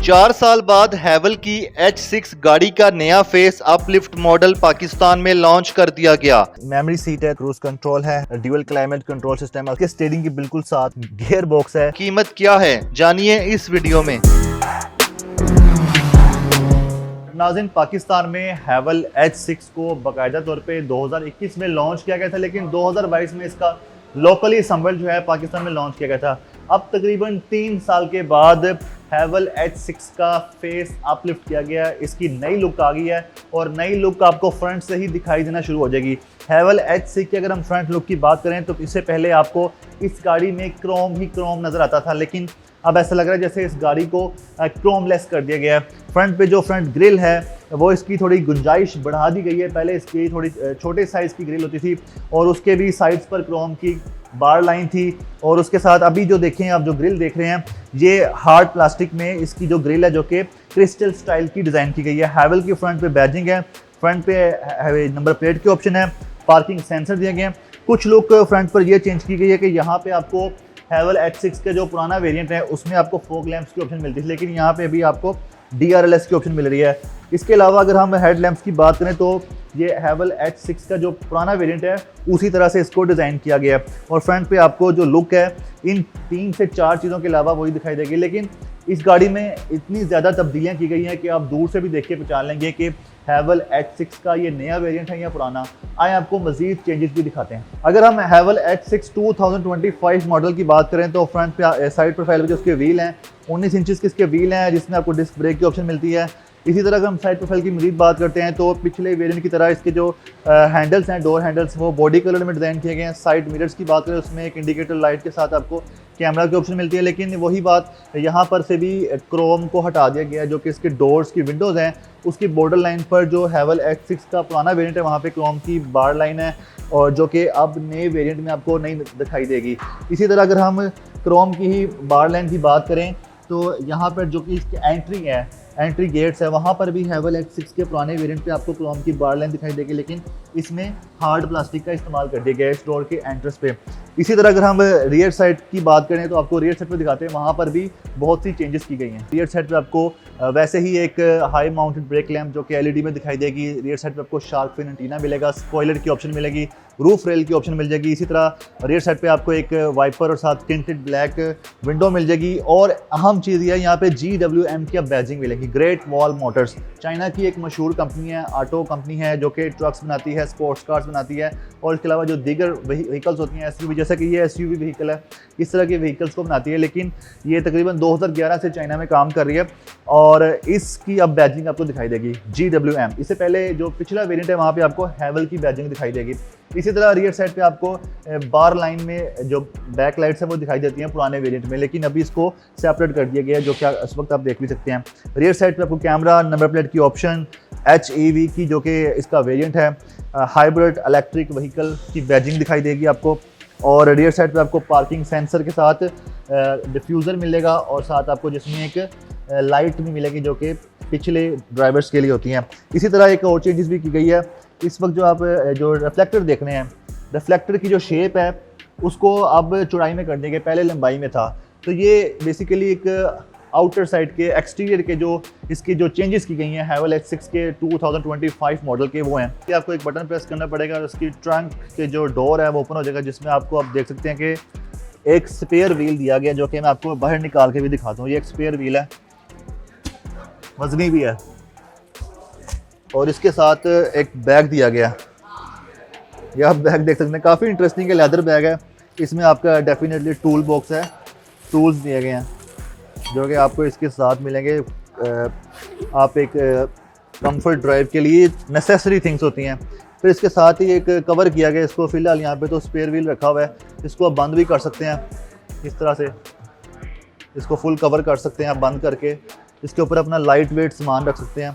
चार साल बाद हैवल की H6 गाड़ी का नया फेस अपलिफ्ट मॉडल पाकिस्तान में लॉन्च कर दिया गया। मेमोरी सीट है, क्रूज कंट्रोल है, ड्यूअल क्लाइमेट कंट्रोल सिस्टम है, स्टीयरिंग की बिल्कुल साथ गियर बॉक्स है। कीमत क्या है जानिए इस वीडियो में। नाज़रीन, पाकिस्तान में हैवल H6 को बाकायदा तौर पे 2021 में लॉन्च किया गया था, लेकिन 2022 में इसका लोकली असम्बल जो है पाकिस्तान में लॉन्च किया गया था। अब तकरीबन 3 साल के बाद हैवल H6 का फेस अपलिफ्ट किया गया, इसकी नई लुक आ गई है और नई लुक आपको फ्रंट से ही दिखाई देना शुरू हो जाएगी। हैवल H6 की अगर हम फ्रंट लुक की बात करें तो इससे पहले आपको इस गाड़ी में क्रोम ही क्रोम नज़र आता था, लेकिन अब ऐसा लग रहा है जैसे इस गाड़ी को क्रोमलेस कर दिया गया है। फ्रंट पे जो फ्रंट ग्रिल है वो इसकी थोड़ी गुंजाइश बढ़ा दी गई है। पहले इसकी थोड़ी छोटे साइज़ की ग्रिल होती थी और उसके भी साइड्स पर क्रोम की बार लाइन थी, और उसके साथ अभी जो देखें आप जो ग्रिल देख रहे हैं ये हार्ड प्लास्टिक में इसकी जो ग्रिल है जो कि क्रिस्टल स्टाइल की डिज़ाइन की गई है। हैवल की फ्रंट पे बैजिंग है, फ्रंट पे नंबर प्लेट के ऑप्शन है, पार्किंग सेंसर दिए गए हैं। कुछ लुक फ्रंट पर यह चेंज की गई है कि यहाँ पे आपको हैवल H6 का जो पुराना वेरिएंट है उसमें आपको फॉग लैंप्स की ऑप्शन मिलती थी, लेकिन यहाँ पे भी आपको DRLS की ऑप्शन मिल रही है। इसके अलावा अगर हम हेड लैंप्स की बात करें तो ये हैवल H6 का जो पुराना वेरिएंट है उसी तरह से इसको डिज़ाइन किया गया है, और फ्रंट पे आपको जो लुक है इन 3 से 4 चीज़ों के अलावा वही दिखाई देगी। लेकिन इस गाड़ी में इतनी ज़्यादा तब्दीलियाँ की गई हैं कि आप दूर से भी देख के पहचान लेंगे कि हैवल H6 का ये नया वेरिएंट है या पुराना। आए आपको मज़ीद चेंजेस भी दिखाते हैं। अगर हम हैवल H6 2025 मॉडल की बात करें तो फ्रंट पे साइड प्रोफाइल पे जो उसके व्हील हैं 19 इंचज़ के इसके व्हील हैं, जिसमें आपको डिस्क ब्रेक की ऑप्शन मिलती है। इसी तरह अगर हम साइड प्रोफाइल की मज़ीद बात करते हैं तो पिछले वेरिएंट की तरह इसके जो हैंडल्स हैं, डोर हैंडल्स, वो बॉडी कलर में डिज़ाइन किए गए हैं। साइड मिरर्स की बात करें उसमें एक इंडिकेटर लाइट के साथ आपको कैमरा की ऑप्शन मिलती है, लेकिन वही बात यहाँ पर से भी क्रोम को हटा दिया गया है। जो कि इसके डोर्स की विंडोज़ हैं उसकी बॉर्डर लाइन पर जो हैवल H6 का पुराना वेरिएंट है वहाँ पे क्रोम की बार लाइन है, और जो कि अब नए वेरिएंट में आपको नहीं दिखाई देगी। इसी तरह अगर हम क्रोम की ही बार लाइन की बात करें तो यहाँ पर जो कि इसकी एंट्री गेट्स है वहाँ पर भी हैवल H6 के पुराने वेरिएंट पे आपको क्रोम की बार लाइन दिखाई देगी, लेकिन इसमें हार्ड प्लास्टिक का इस्तेमाल कर दिया गया है इस डोर के एंट्रेंस पे। इसी तरह अगर हम रियर साइड की बात करें तो आपको रियर साइड पे दिखाते हैं, वहाँ पर भी बहुत सी चेंजेस की गई हैं। रियर साइड पे आपको वैसे ही एक हाई माउंटेड ब्रेक लैम्प जो कि LED में दिखाई देगी। रियर साइड पे आपको शार्क फिन एंटीना मिलेगा, स्पॉइलर की ऑप्शन मिलेगी, रूफ रेल की ऑप्शन मिल जाएगी। इसी तरह रियर साइड पे आपको एक वाइपर और साथ टिंटेड ब्लैक विंडो मिल जाएगी, और अहम चीज़ यह यहाँ पे GWM की बैजिंग मिलेगी। ग्रेट वॉल मोटर्स चाइना की एक मशहूर कंपनी है, ऑटो कंपनी है जो कि ट्रक्स बनाती है, स्पोर्ट्स कार्स बनाती है, और इसके अलावा जो दीगर व्हीकल्स होती हैं SUV, जैसा कि ये SUV व्हीकल है, इस तरह के व्हीकल्स को बनाती है। लेकिन ये तकरीबन 2011 से चाइना में काम कर रही है और इसकी अब बैजिंग आपको दिखाई देगी GWM। इससे पहले जो पिछला वेरिएंट है वहाँ पे आपको हैवल की बैजिंग दिखाई देगी। इसी तरह रियर साइड पे आपको बार लाइन में जो बैक लाइट्स हैं वो दिखाई देती हैं पुराने वेरिएंट में, लेकिन अभी इसको सेपरेट कर दिया गया है, जो कि इस वक्त आप देख भी सकते हैं। रियर साइड पे आपको कैमरा, नंबर प्लेट की ऑप्शन, HEV की जो कि इसका वेरिएंट है, हाइब्रिड इलेक्ट्रिक व्हीकल की बैजिंग दिखाई देगी आपको, और रियर साइड पे आपको पार्किंग सेंसर के साथ डिफ्यूज़र मिलेगा, और साथ आपको जिसमें एक लाइट भी मिलेगी जो कि पिछले ड्राइवर्स के लिए होती हैं। इसी तरह एक और चेंजेस भी की गई है। इस वक्त जो आप जो रिफ्लेक्टर देख रहे हैं, रिफ्लेक्टर की जो शेप है उसको अब चौड़ाई में कर दिया गया, पहले लंबाई में था। तो ये बेसिकली एक आउटर साइड के एक्सटीरियर के जो इसकी जो चेंजेस की गई हैं हैवल H6 के 2025 मॉडल के वो हैं कि आपको एक बटन प्रेस करना पड़ेगा और उसकी ट्रंक के जो डोर है वो ओपन हो जाएगा, जिसमें आपको आप देख सकते हैं कि एक स्पेयर व्हील दिया गया, जो कि मैं आपको बाहर निकाल के भी दिखाता हूँ। ये एक स्पेयर व्हील है, वजनी भी है, और इसके साथ एक बैग दिया गया। यह आप बैग देख सकते हैं, काफ़ी इंटरेस्टिंग है, लेदर बैग है। इसमें आपका डेफिनेटली टूल बॉक्स है, टूल्स दिए गए हैं जो कि आपको इसके साथ मिलेंगे। आप एक कंफर्ट ड्राइव के लिए नेसेसरी थिंग्स होती हैं। फिर इसके साथ ही एक कवर किया गया इसको, फ़िलहाल यहाँ पे तो स्पेयर व्हील रखा हुआ है, इसको आप बंद भी कर सकते हैं इस तरह से, इसको फुल कवर कर सकते हैं आप बंद करके। इसके ऊपर अपना लाइट वेट सामान रख सकते हैं,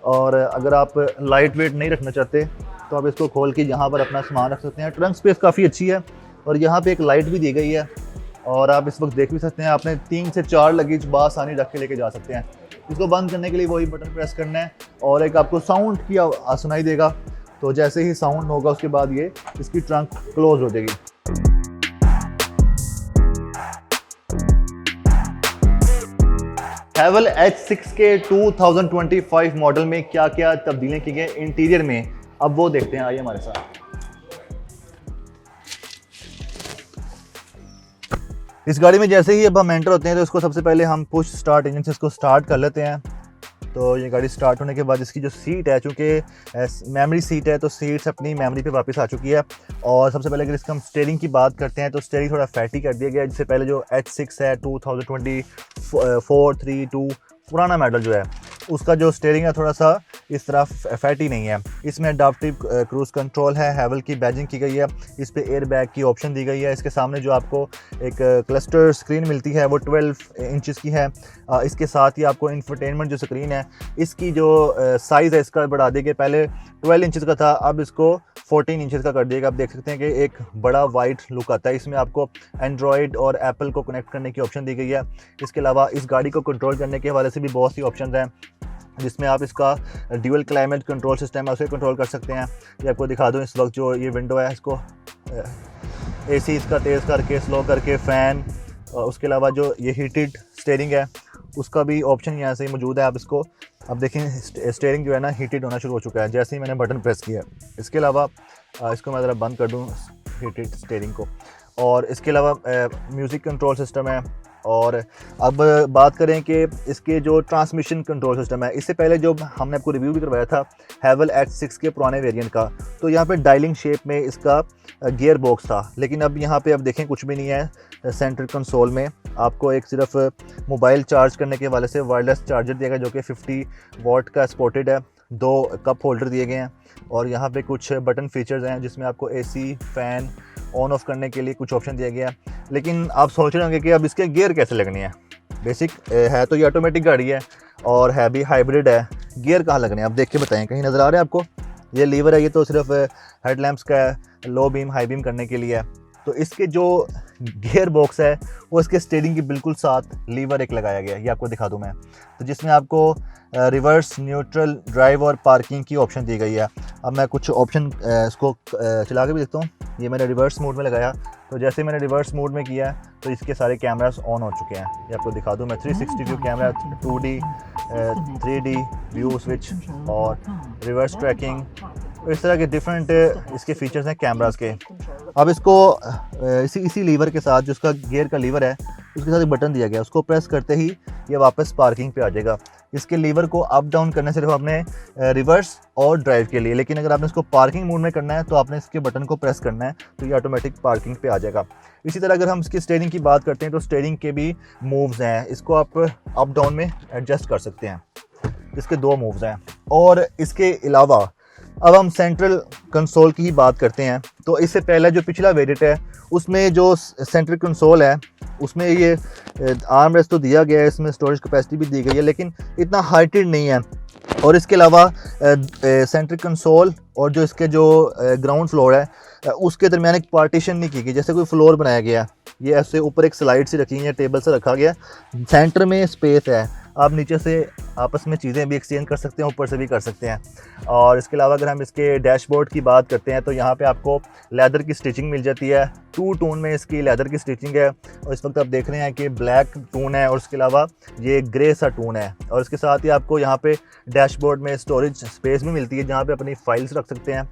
और अगर आप लाइट वेट नहीं रखना चाहते तो आप इसको खोल के यहाँ पर अपना सामान रख सकते हैं। ट्रंक स्पेस काफ़ी अच्छी है, और यहाँ पे एक लाइट भी दी गई है, और आप इस वक्त देख भी सकते हैं आपने 3 से 4 लगेज बासानी रख के लेके जा सकते हैं। इसको बंद करने के लिए वही बटन प्रेस करना है, और एक आपको साउंड की सुनाई देगा, तो जैसे ही साउंड होगा उसके बाद ये इसकी ट्रंक क्लोज हो जाएगी। हैवल H6 के 2025 मॉडल में क्या क्या तब्दीलियां की गई इंटीरियर में, अब वो देखते हैं, आइए हमारे साथ। इस गाड़ी में जैसे ही अब हम एंटर होते हैं तो इसको सबसे पहले हम पुश स्टार्ट इंजन से इसको स्टार्ट कर लेते हैं। तो ये गाड़ी स्टार्ट होने के बाद इसकी जो सीट है, चूँकि मेमोरी सीट है तो सीट्स अपनी मेमोरी पे वापस आ चुकी है। और सबसे पहले अगर इसका हम स्टीयरिंग की बात करते हैं तो स्टीयरिंग थोड़ा फैटी कर दिया गया है। जिससे पहले जो H6 है 2024-32 पुराना मॉडल जो है उसका जो स्टीयरिंग है थोड़ा सा इस तरह फैटी नहीं है। इसमें अडाप्टिव क्रूज़ कंट्रोल है, हैवल की बैजिंग की गई है, इस पे एयर बैग की ऑप्शन दी गई है। इसके सामने जो आपको एक क्लस्टर स्क्रीन मिलती है वो 12 इंचेस की है। इसके साथ ही आपको इंफोटेनमेंट जो स्क्रीन है इसकी जो साइज़ है इसका बढ़ा दिया गया, पहले 12 इंचेस का था अब इसको 14 इंचेस का कर दिएगा। आप देख सकते हैं कि एक बड़ा वाइड लुक आता है। इसमें आपको एंड्रॉयड और एप्पल को कनेक्ट करने की ऑप्शन दी गई है। इसके अलावा इस गाड़ी को कंट्रोल करने के हवाले से भी बहुत सी ऑप्शन हैं, जिसमें आप इसका ड्यूअल क्लाइमेट कंट्रोल सिस्टम है उसे कंट्रोल कर सकते हैं। ये आपको दिखा दूँ, इस वक्त जो ये विंडो है इसको AC इसका तेज़ करके स्लो करके फ़ैन, उसके अलावा जो ये हीटेड स्टीयरिंग है उसका भी ऑप्शन यहाँ से मौजूद है। आप इसको अब देखें स्टीयरिंग जो है ना हीटेड होना शुरू हो चुका है जैसे ही मैंने बटन प्रेस किया। इसके अलावा इसको मैं ज़रा बंद कर दूँ हीटेड स्टीयरिंग को। और इसके अलावा म्यूज़िक कंट्रोल सिस्टम है। और अब बात करें कि इसके जो ट्रांसमिशन कंट्रोल सिस्टम है, इससे पहले जो हमने आपको रिव्यू भी करवाया था हैवल H6 के पुराने वेरिएंट का, तो यहाँ पे डायलिंग शेप में इसका गियर बॉक्स था। लेकिन अब यहाँ पे अब देखें कुछ भी नहीं है। सेंटर कंसोल में आपको एक सिर्फ मोबाइल चार्ज करने के वाले से वायरलेस चार्जर दिया गया जो कि 50 वाट का सपोर्टेड है। 2 कप होल्डर दिए गए हैं और यहाँ पे कुछ बटन फीचर्स हैं जिसमें आपको AC फ़ैन ऑन ऑफ करने के लिए कुछ ऑप्शन दिया गया है। लेकिन आप सोच रहे होंगे कि अब इसके गियर कैसे लगने हैं। बेसिक है तो ये ऑटोमेटिक गाड़ी है और है भी हाइब्रिड है, गियर कहाँ लगने हैं आप देख के बताएं, कहीं नज़र आ रहा है आपको? ये लीवर है, ये तो सिर्फ हेडलैम्प्स का है, लो बीम हाई बीम करने के लिए है। तो इसके जो गियर बॉक्स है वो इसके स्टीयरिंग के बिल्कुल साथ लीवर एक लगाया गया है, ये आपको दिखा दूं मैं। तो जिसमें आपको रिवर्स, न्यूट्रल, ड्राइव और पार्किंग की ऑप्शन दी गई है। अब मैं कुछ ऑप्शन इसको चला के भी देखता हूँ। ये मैंने रिवर्स मोड में लगाया, तो जैसे मैंने रिवर्स मोड में किया तो इसके सारे कैमरास ऑन हो चुके हैं। ये आपको दिखा दूँ मैं, 360 view camera, 2D 3D view switch और रिवर्स ट्रैकिंग, इस तरह के डिफरेंट इसके फीचर्स हैं कैमरास के। अब इसको इसी लीवर के साथ, जो इसका गियर का लीवर है उसके साथ एक बटन दिया गया, उसको प्रेस करते ही ये वापस पार्किंग पे आ जाएगा। इसके लीवर को अप डाउन करने सिर्फ आपने रिवर्स और ड्राइव के लिए, लेकिन अगर आपने इसको पार्किंग मोड में करना है तो आपने इसके बटन को प्रेस करना है तो ये ऑटोमेटिक पार्किंग पे आ जाएगा। इसी तरह अगर हम इसकी स्टीयरिंग की बात करते हैं तो स्टीयरिंग के भी मूव्स हैं, इसको आप अप डाउन में एडजस्ट कर सकते हैं। इसके 2 मूव्स हैं। और इसके अलावा अब हम सेंट्रल कंसोल की ही बात करते हैं। तो इससे पहले जो पिछला वेरिएंट है उसमें जो सेंट्रल कंसोल है उसमें ये आर्म रेस्ट तो दिया गया है, इसमें स्टोरेज कैपेसिटी भी दी गई है, लेकिन इतना हाइटेड नहीं है। और इसके अलावा सेंट्रल कंसोल और जो इसके जो ग्राउंड फ्लोर है उसके दरमियान एक पार्टीशन नहीं की गई, जैसे कोई फ्लोर बनाया गया। ये ऐसे ऊपर एक स्लाइड सी रखी है, टेबल से रखा गया, सेंटर में स्पेस है, आप नीचे से आपस में चीज़ें भी एक्सचेंज कर सकते हैं, ऊपर से भी कर सकते हैं। और इसके अलावा अगर हम इसके डैशबोर्ड की बात करते हैं तो यहाँ पे आपको लेदर की स्टिचिंग मिल जाती है। 2 टोन में इसकी लेदर की स्टिचिंग है और इस वक्त आप देख रहे हैं कि ब्लैक टोन है और उसके अलावा ये ग्रे सा टोन है। और इसके साथ ही आपको यहाँ पे डैशबोर्ड में स्टोरेज स्पेस भी मिलती है जहाँ पे अपनी फाइल्स रख सकते हैं।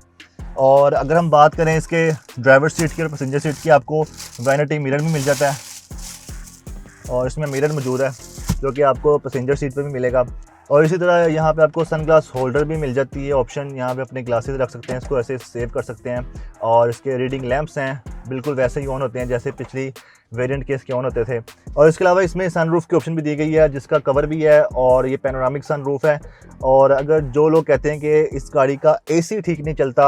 और अगर हम बात करें इसके ड्राइवर सीट की और पैसेंजर सीट की, आपको वैनिटी मिरर भी मिल जाता है और इसमें मिरर मौजूद है जो कि आपको पैसेंजर सीट पे भी मिलेगा। और इसी तरह यहाँ पे आपको सनग्लास होल्डर भी मिल जाती है ऑप्शन, यहाँ पे अपने ग्लासेस रख सकते हैं, इसको ऐसे सेव कर सकते हैं। और इसके रीडिंग लैंप्स हैं बिल्कुल वैसे ही ऑन होते हैं जैसे पिछली वेरिएंट के इसके ऑन होते थे। और इसके अलावा इसमें सनरूफ की ऑप्शन भी दी गई है जिसका कवर भी है और ये पैनोरामिक सनरूफ है। और अगर जो लोग कहते हैं कि इस गाड़ी का AC ठीक नहीं चलता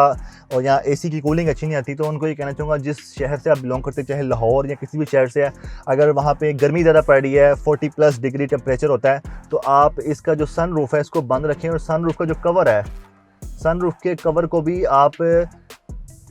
और यहाँ AC की कूलिंग अच्छी नहीं आती, तो उनको ये कहना चाहूँगा जिस शहर से आप बिलोंग करते हैं, चाहे लाहौर या किसी भी शहर से है, अगर वहाँ पे गर्मी ज़्यादा पड़ रही है, 40+ डिग्री टेम्परेचर होता है, तो आप इसका जो सनरूफ है इसको बंद रखें और सनरूफ का जो कवर है, सनरूफ के कवर को भी आप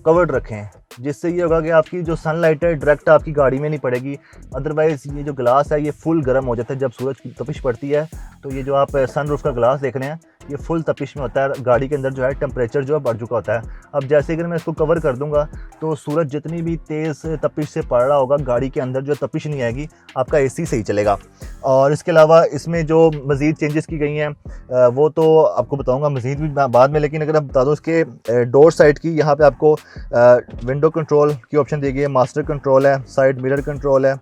कवर्ड रखें, जिससे ये होगा कि आपकी जो सनलाइट है डायरेक्ट आपकी गाड़ी में नहीं पड़ेगी। अदरवाइज़ ये जो ग्लास है ये फुल गर्म हो जाता है जब सूरज की तपिश पड़ती है तो ये जो आप सनरूफ का ग्लास देख रहे हैं ये फुल तपिश में होता है, गाड़ी के अंदर जो है टेम्परेचर जो है बढ़ चुका होता है। अब जैसे कि मैं इसको कवर कर दूंगा तो सूरज जितनी भी तेज़ तपिश से पड़ रहा होगा गाड़ी के अंदर जो तपिश नहीं आएगी, आपका एसी सही चलेगा। और इसके अलावा इसमें जो मज़ीद चेंजेस की गई हैं वो तो आपको बताऊंगा मज़ीद भी बाद में, लेकिन अगर आप बता दो इसके डोर साइड की, यहाँ पे आपको विंडो कंट्रोल की ऑप्शन दी गई है, मास्टर कंट्रोल है, साइड मिरर कंट्रोल है,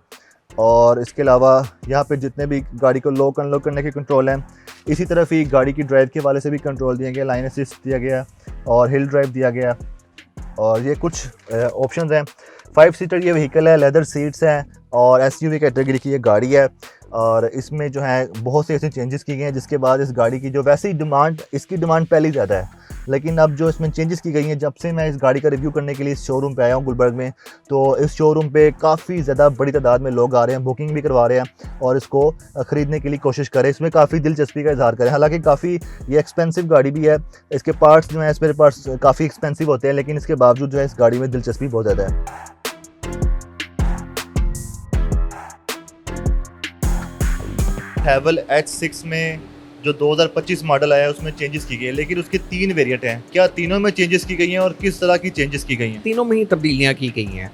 और इसके अलावा यहाँ पे जितने भी गाड़ी को लॉक अनलॉक करने के कंट्रोल हैं। इसी तरफ ही गाड़ी की ड्राइव के वाले से भी कंट्रोल दिए गए, लाइन असिस्ट दिया गया और हिल ड्राइव दिया गया। और ये कुछ ऑप्शंस हैं। 5 सीटर ये व्हीकल है, लेदर सीट्स हैं और एसयूवी कैटेगरी की ये गाड़ी है। और इसमें जो है बहुत से ऐसे चेंजेस किए गए हैं जिसके बाद इस गाड़ी की जो वैसे ही डिमांड, इसकी डिमांड पहले ही ज़्यादा है, लेकिन अब जो इसमें चेंजेस की गई हैं, जब से मैं इस गाड़ी का रिव्यू करने के लिए इस शोरूम पे आया हूँ गुलबर्ग में, तो इस शोरूम पे काफ़ी ज़्यादा बड़ी तादाद में लोग आ रहे हैं, बुकिंग भी करवा रहे हैं और इसको ख़रीदने के लिए कोशिश करें। इसमें काफ़ी दिलचस्पी का इजहार करें। हालांकि काफ़ी ये एक्सपेंसिव गाड़ी भी है, इसके पार्ट्स जो हैं स्पेयर पार्ट्स काफ़ी एक्सपेंसिव होते हैं, लेकिन इसके बावजूद जो है इस गाड़ी में दिलचस्पी बहुत ज़्यादा है। हैवल H6 में जो 2025 मॉडल आया है उसमें चेंजेस की गई है, लेकिन उसके 3 वेरिएंट हैं। क्या तीनों में चेंजेस की गई हैं और किस तरह की चेंजेस की गई हैं? तीनों में ही तब्दीलियाँ की गई हैं।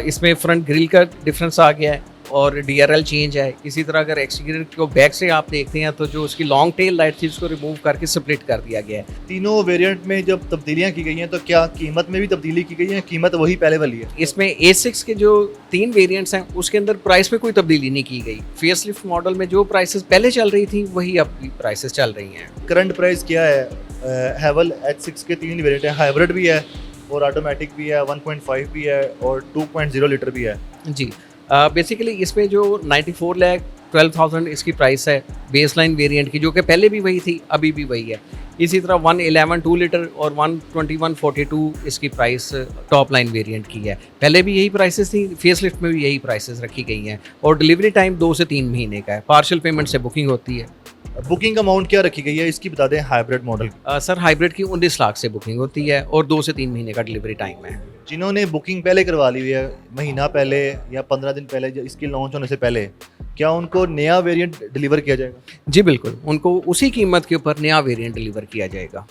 इसमें फ्रंट ग्रिल का डिफरेंस आ गया है और DRL चेंज है। इसी तरह अगर एक्सटीरियर को बैक से आप देखते हैं तो जो उसकी लॉन्ग टेल लाइट थी उसको रिमूव करके स्प्लिट कर दिया गया है। तीनों वेरिएंट में जब तब्दीलियां की गई हैं तो क्या कीमत में भी तब्दीली की गई है? कीमत वही पहले वाली है? इसमें A6 के जो 3 वेरिएंट्स हैं उसके अंदर प्राइस में कोई तब्दीली नहीं की गई। फेसलिफ्ट मॉडल में जो प्राइसेस पहले चल रही थी वही अब भी प्राइसेस चल रही हैं। करंट प्राइस क्या है? हैवल H6 के 3 वेरिएंट हैं, हाइब्रिड भी है और ऑटोमेटिक भी है, 1.5 भी है और 2.0 लीटर भी है। जी बेसिकली इसमें जो 94,12,000 इसकी प्राइस है बेस लाइन वेरियंट की, जो कि पहले भी वही थी अभी भी वही है। इसी तरह 111 2 लीटर और 12142 इसकी प्राइस टॉप लाइन वेरिएंट की है। पहले भी यही प्राइसेस थी, फेसलिफ्ट में भी यही प्राइसेस रखी गई हैं और डिलीवरी टाइम 2 से 3 महीने का है। पार्शियल पेमेंट से बुकिंग होती है। बुकिंग अमाउंट क्या रखी गई है इसकी बता दें हाइब्रिड मॉडल? सर हाइब्रिड की 19 लाख से बुकिंग होती है और 2 से 3 महीने का डिलीवरी टाइम है। जिन्होंने बुकिंग पहले करवा ली हुई है, महीना पहले या 15 दिन पहले इसकी लॉन्च होने से पहले, क्या उनको नया वेरिएंट डिलीवर किया जाएगा? जी बिल्कुल, उनको उसी कीमत के ऊपर नया वेरिएंट डिलीवर किया जाएगा।